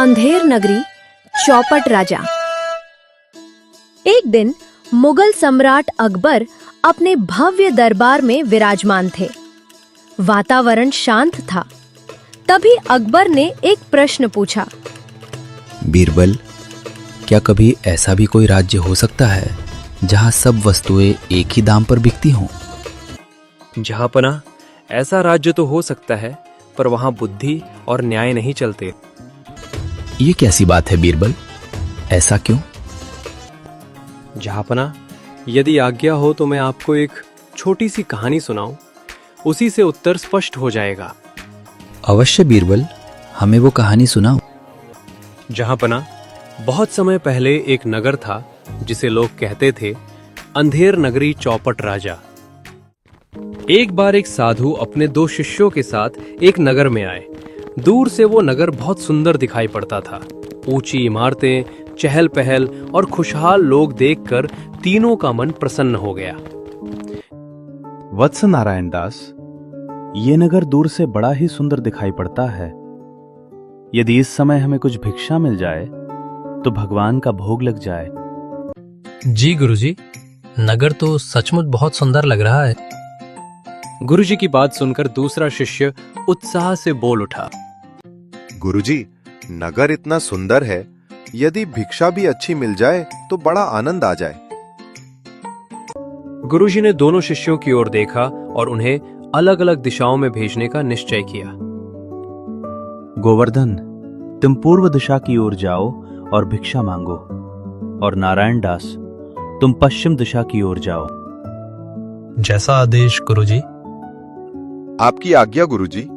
अंधेर नगरी, चौपट राजा। एक दिन मुगल सम्राट अकबर अपने भव्य दरबार में विराजमान थे। वातावरण शांत था। तभी अकबर ने एक प्रश्न पूछा। बीरबल, क्या कभी ऐसा भी कोई राज्य हो सकता है जहां सब वस्तुएं एक ही दाम पर बिकती हों? जहांपना, ऐसा राज्य तो हो सकता है, पर वहां बुद्धि और न्याय नहीं चलते। ये कैसी बात है बीरबल, ऐसा क्यों? जहांपना, यदि आज्ञा हो तो मैं आपको एक छोटी सी कहानी सुनाऊं। उसी से उत्तर स्पष्ट हो जाएगा। अवश्य बीरबल, हमें वो कहानी सुनाओ। जहांपना, बहुत समय पहले एक नगर था जिसे लोग कहते थे अंधेर नगरी, चौपट राजा। एक बार एक साधु अपने 2 शिष्यों के साथ एक नगर में आए। दूर से वो नगर बहुत सुंदर दिखाई पड़ता था। ऊंची इमारतें, चहल पहल और खुशहाल लोग देखकर तीनों का मन प्रसन्न हो गया। वत्स नारायण दास, ये नगर दूर से बड़ा ही सुंदर दिखाई पड़ता है। यदि इस समय हमें कुछ भिक्षा मिल जाए तो भगवान का भोग लग जाए। जी गुरुजी, नगर तो सचमुच बहुत सुंदर लग रहा है। गुरुजी की बात सुनकर दूसरा शिष्य उत्साह से बोल उठा। गुरुजी, नगर इतना सुंदर है, यदि भिक्षा भी अच्छी मिल जाए तो बड़ा आनंद आ जाए। गुरुजी ने दोनों शिष्यों की ओर देखा और उन्हें अलग अलग दिशाओं में भेजने का निश्चय किया। गोवर्धन, तुम पूर्व दिशा की ओर जाओ और भिक्षा मांगो, और नारायण दास, तुम पश्चिम दिशा की ओर जाओ। जैसा आदेश गुरुजी। आपकी आज्ञा गुरुजी।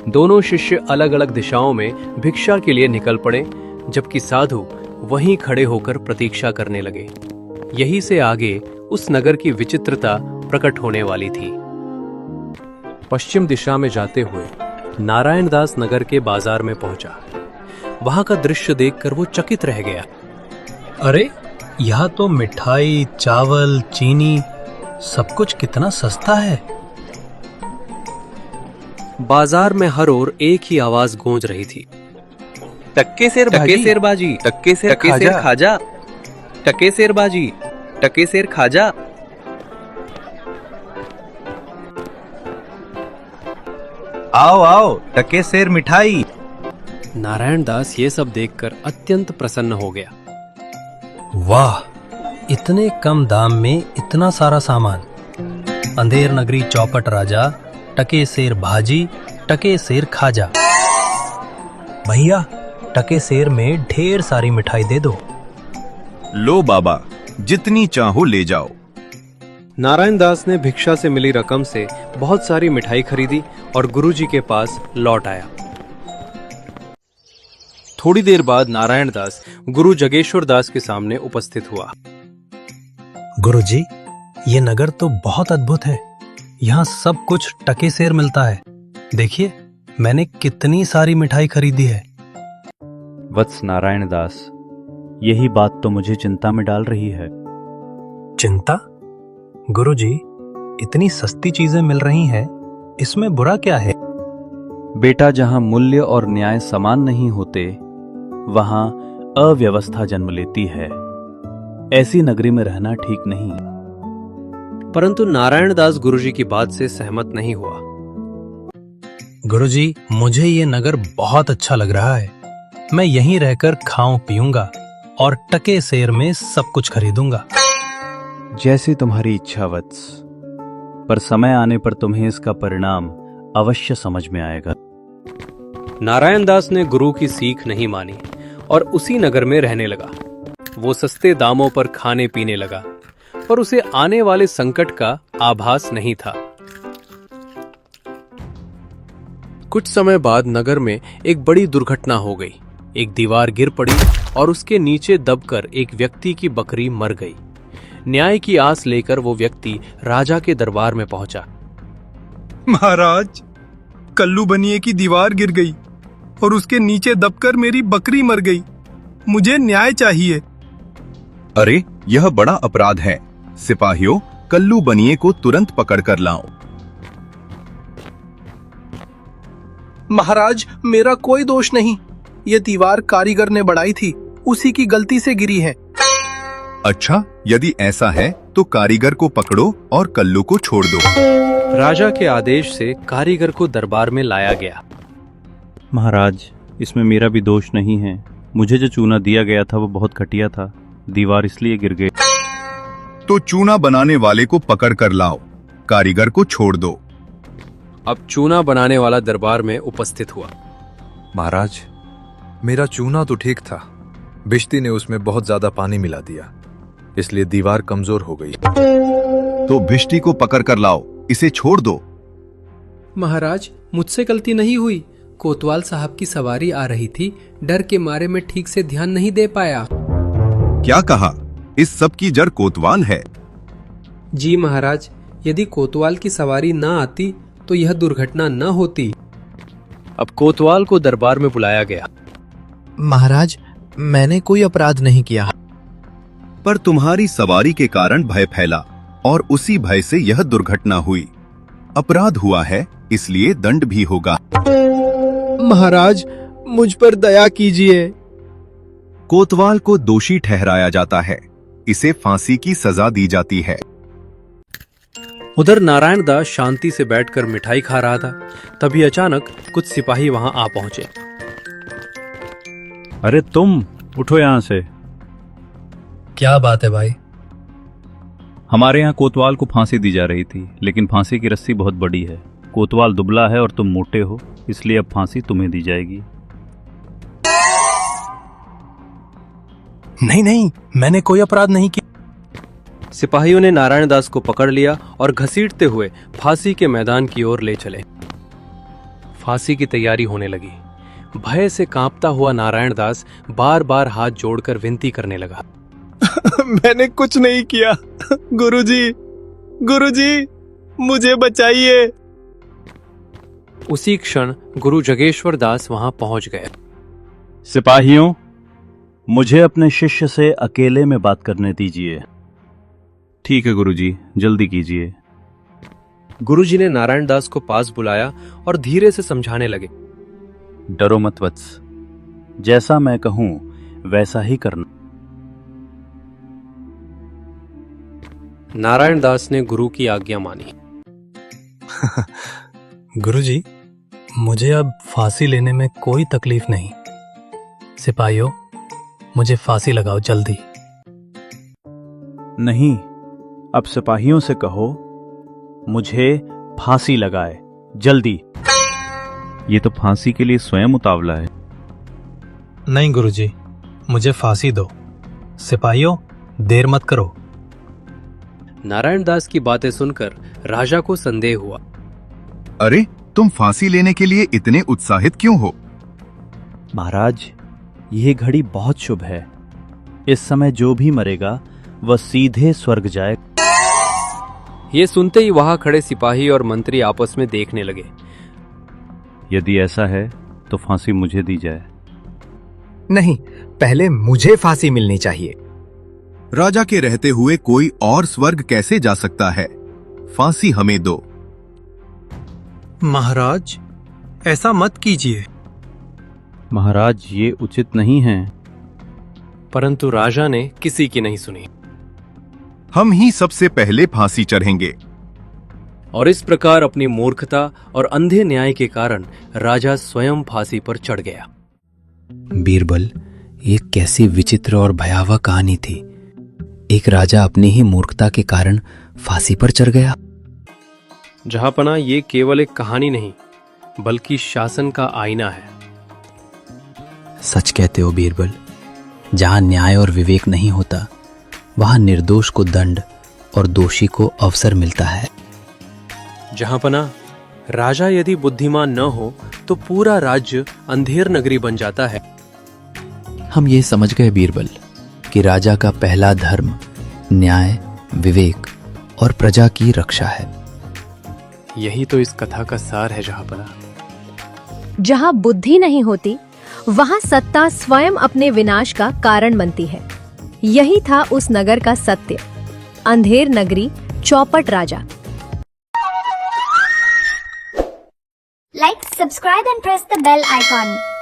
दोनों शिष्य अलग अलग दिशाओं में भिक्षा के लिए निकल पड़े, जबकि साधु वहीं खड़े होकर प्रतीक्षा करने लगे। यहीं से आगे उस नगर की विचित्रता प्रकट होने वाली थी। पश्चिम दिशा में जाते हुए नारायण दास नगर के बाजार में पहुंचा। वहां का दृश्य देखकर वो चकित रह गया। अरे, यहाँ तो मिठाई, चावल, चीनी, सब कुछ कितना सस्ता है। बाजार में हर ओर एक ही आवाज गूंज रही थी। टक्के सेर बाजी, टक्के सेर खाजा, टक्के सेर बाजी, टक्के सेर खाजा। आओ आओ, टक्के सेर मिठाई। नारायण दास ये सब देखकर अत्यंत प्रसन्न हो गया। वाह, इतने कम दाम में इतना सारा सामान। अंधेर नगरी, चौपट राजा, टके सेर भाजी, टके सेर खाजा। भैया, टके सेर में ढेर सारी मिठाई दे दो। लो बाबा, जितनी चाहो ले जाओ। नारायण दास ने भिक्षा से मिली रकम से बहुत सारी मिठाई खरीदी और गुरुजी के पास लौट आया। थोड़ी देर बाद नारायण दास गुरु जगेश्वर दास के सामने उपस्थित हुआ। गुरुजी, ये नगर तो बहुत अद्भुत है। यहाँ सब कुछ टके सेर मिलता है। देखिए, मैंने कितनी सारी मिठाई खरीदी है। वत्स नारायण दास, यही बात तो मुझे चिंता में डाल रही है। चिंता? गुरुजी, इतनी सस्ती चीजें मिल रही हैं, इसमें बुरा क्या है? बेटा, जहां मूल्य और न्याय समान नहीं होते, वहां अव्यवस्था जन्म लेती है। ऐसी नगरी में रहना ठीक नहीं। परंतु नारायण दास गुरुजी की बात से सहमत नहीं हुआ। गुरुजी, मुझे ये नगर बहुत अच्छा लग रहा है। मैं यहीं रहकर खाऊं पीऊंगा और टके सेर में सब कुछ खरीदूंगा। जैसी तुम्हारी इच्छा वत्स, पर समय आने पर तुम्हें इसका परिणाम अवश्य समझ में आएगा। नारायण दास ने गुरु की सीख नहीं मानी और उसी नगर में रहने लगा। वो सस्ते दामों पर खाने पीने लगा, पर उसे आने वाले संकट का आभास नहीं था। कुछ समय बाद नगर में एक बड़ी दुर्घटना हो गई। एक दीवार गिर पड़ी और उसके नीचे दबकर एक व्यक्ति की बकरी मर गई। न्याय की आस लेकर वो व्यक्ति राजा के दरबार में पहुंचा। महाराज, कल्लू बनिए की दीवार गिर गई और उसके नीचे दबकर मेरी बकरी मर गई। मुझे न्याय चाहिए। अरे, यह बड़ा अपराध है। सिपाहियों, कल्लू बनिए को तुरंत पकड़ कर लाओ। महाराज, मेरा कोई दोष नहीं। ये दीवार कारीगर ने बढ़ाई थी, उसी की गलती से गिरी है। अच्छा, यदि ऐसा है तो कारीगर को पकड़ो और कल्लू को छोड़ दो। राजा के आदेश से कारीगर को दरबार में लाया गया। महाराज, इसमें मेरा भी दोष नहीं है। मुझे जो चूना दिया गया था वो बहुत घटिया था, दीवार इसलिए गिर गई। तो चूना बनाने वाले को पकड़ कर लाओ, कारीगर को छोड़ दो। अब चूना बनाने वाला दरबार में उपस्थित हुआ। महाराज, मेरा चूना तो ठीक था, बिश्ती ने उसमें बहुत ज्यादा पानी मिला दिया, इसलिए दीवार कमजोर हो गई। तो भिष्टी को पकड़ कर लाओ, इसे छोड़ दो। महाराज, मुझसे गलती नहीं हुई। कोतवाल साहब की सवारी आ रही थी, डर के मारे मैं ठीक से ध्यान नहीं दे पाया। क्या कहा? इस सब की जड़ कोतवाल है। जी महाराज, यदि कोतवाल की सवारी न आती तो यह दुर्घटना न होती। अब कोतवाल को दरबार में बुलाया गया। महाराज, मैंने कोई अपराध नहीं किया। पर तुम्हारी सवारी के कारण भय फैला और उसी भय से यह दुर्घटना हुई। अपराध हुआ है, इसलिए दंड भी होगा। महाराज, मुझ पर दया कीजिए। कोतवाल को दोषी ठहराया जाता है, इसे फांसी की सजा दी जाती है। उधर नारायण दास शांति से बैठकर मिठाई खा रहा था। तभी अचानक कुछ सिपाही वहां आ पहुंचे। अरे तुम उठो यहाँ से। क्या बात है भाई? हमारे यहाँ कोतवाल को फांसी दी जा रही थी, लेकिन फांसी की रस्सी बहुत बड़ी है। कोतवाल दुबला है और तुम मोटे हो, इसलिए अब फांसी तुम्हें दी जाएगी। नहीं नहीं, मैंने कोई अपराध नहीं किया। सिपाहियों ने नारायण दास को पकड़ लिया और घसीटते हुए फांसी के मैदान की ओर ले चले। फांसी की तैयारी होने लगी। भय से कांपता हुआ नारायण दास बार बार हाथ जोड़कर विनती करने लगा। मैंने कुछ नहीं किया। गुरुजी, गुरुजी, मुझे बचाइए। उसी क्षण गुरु जगेश्वर दास वहां पहुंच गए। सिपाहियों, मुझे अपने शिष्य से अकेले में बात करने दीजिए। ठीक है गुरुजी, जल्दी कीजिए। गुरुजी ने नारायण दास को पास बुलाया और धीरे से समझाने लगे। डरो मत वत्स, जैसा मैं कहूं वैसा ही करना। नारायण दास ने गुरु की आज्ञा मानी। गुरुजी, मुझे अब फांसी लेने में कोई तकलीफ नहीं। सिपाहियों, मुझे फांसी लगाओ जल्दी। नहीं, अब सिपाहियों से कहो मुझे फांसी लगाए जल्दी। ये तो फांसी के लिए स्वयं उतावला है। नहीं गुरुजी, मुझे फांसी दो। सिपाहियों, देर मत करो। नारायण दास की बातें सुनकर राजा को संदेह हुआ। अरे, तुम फांसी लेने के लिए इतने उत्साहित क्यों हो? महाराज, यह घड़ी बहुत शुभ है। इस समय जो भी मरेगा वह सीधे स्वर्ग जाए। ये सुनते ही वहां खड़े सिपाही और मंत्री आपस में देखने लगे। यदि ऐसा है तो फांसी मुझे दी जाए। नहीं, पहले मुझे फांसी मिलनी चाहिए। राजा के रहते हुए कोई और स्वर्ग कैसे जा सकता है? फांसी हमें दो। महाराज, ऐसा मत कीजिए। महाराज, ये उचित नहीं है। परंतु राजा ने किसी की नहीं सुनी। हम ही सबसे पहले फांसी चढ़ेंगे। और इस प्रकार अपनी मूर्खता और अंधे न्याय के कारण राजा स्वयं फांसी पर चढ़ गया। बीरबल, ये कैसी विचित्र और भयावह कहानी थी। एक राजा अपनी ही मूर्खता के कारण फांसी पर चढ़ गया। जहांपना, ये केवल एक कहानी नहीं बल्कि शासन का आईना है। सच कहते हो बीरबल, जहां न्याय और विवेक नहीं होता वहां निर्दोष को दंड और दोषी को अवसर मिलता है। जहांपना, राजा यदि बुद्धिमान न हो तो पूरा राज्य अंधेर नगरी बन जाता है। हम ये समझ गए बीरबल कि राजा का पहला धर्म न्याय, विवेक और प्रजा की रक्षा है। यही तो इस कथा का सार है जहांपना। जहां बुद्धि नहीं होती वहां सत्ता स्वयं अपने विनाश का कारण बनती है। यही था उस नगर का सत्य। अंधेर नगरी, चौपट राजा। Like Subscribe and press the bell icon.